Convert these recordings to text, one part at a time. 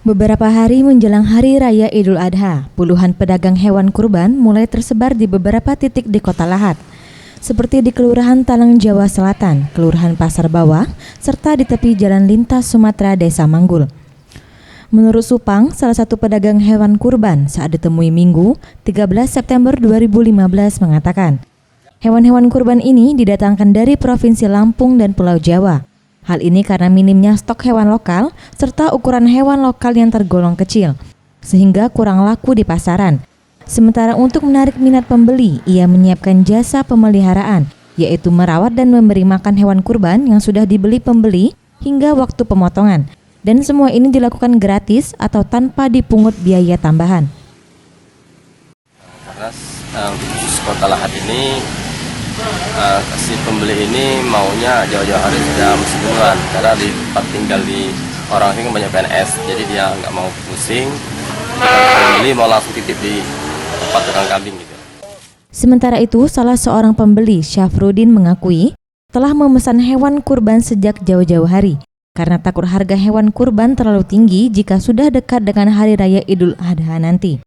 Beberapa hari menjelang Hari Raya Idul Adha, puluhan pedagang hewan kurban mulai tersebar di beberapa titik di Kota Lahat, seperti di Kelurahan Talang Jawa Selatan, Kelurahan Pasar Bawah, serta di tepi Jalan Lintas Sumatera Desa Manggul. Menurut Supang, salah satu pedagang hewan kurban saat ditemui Minggu, 13 September 2015 mengatakan, hewan-hewan kurban ini didatangkan dari Provinsi Lampung dan Pulau Jawa. Hal ini karena minimnya stok hewan lokal serta ukuran hewan lokal yang tergolong kecil, sehingga kurang laku di pasaran. Sementara untuk menarik minat pembeli, ia menyiapkan jasa pemeliharaan, yaitu merawat dan memberi makan hewan kurban yang sudah dibeli pembeli hingga waktu pemotongan. Dan semua ini dilakukan gratis atau tanpa dipungut biaya tambahan. Karena khusus Kota Lahat ini, si pembeli ini maunya jauh-jauh hari sudah mesti duluan, karena di tempat tinggal di orang ini banyak PNS, jadi dia nggak mau pusing. Pembeli mau langsung titip di tempat tukang kambing gitu. Sementara itu, salah seorang pembeli, Syafruddin, mengakui telah memesan hewan kurban sejak jauh-jauh hari karena takut harga hewan kurban terlalu tinggi jika sudah dekat dengan Hari Raya Idul Adha nanti.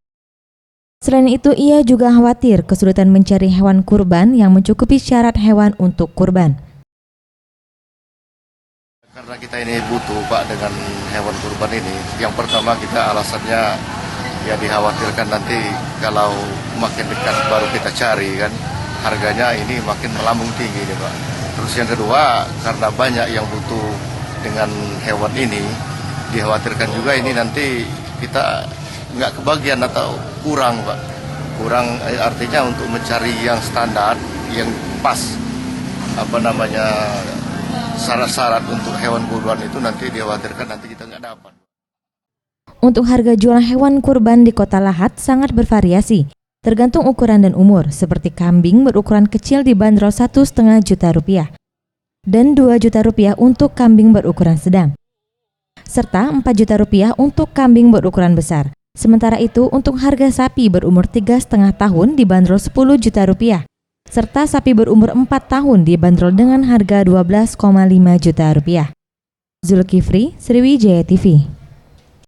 Selain itu, ia juga khawatir kesulitan mencari hewan kurban yang mencukupi syarat hewan untuk kurban. Karena kita ini butuh Pak dengan hewan kurban ini. Yang pertama kita alasannya ya dikhawatirkan nanti kalau makin dekat baru kita cari kan, harganya ini makin melambung tinggi nih Pak. Terus yang kedua, karena banyak yang butuh dengan hewan ini, dikhawatirkan juga ini nanti kita nggak kebagian atau kurang Pak. Kurang artinya untuk mencari yang standar, yang pas syarat-syarat untuk hewan kurban itu nanti dikhawatirkan nanti kita nggak dapat. Untuk harga jual hewan kurban di Kota Lahat sangat bervariasi, tergantung ukuran dan umur, seperti kambing berukuran kecil dibanderol Rp1,5 juta dan Rp2 juta untuk kambing berukuran sedang, serta Rp4 juta untuk kambing berukuran besar. Sementara itu, untuk harga sapi berumur 3,5 tahun dibanderol Rp10 juta, serta sapi berumur 4 tahun dibanderol dengan harga Rp12,5 juta. Zulkifli, Sriwijaya TV.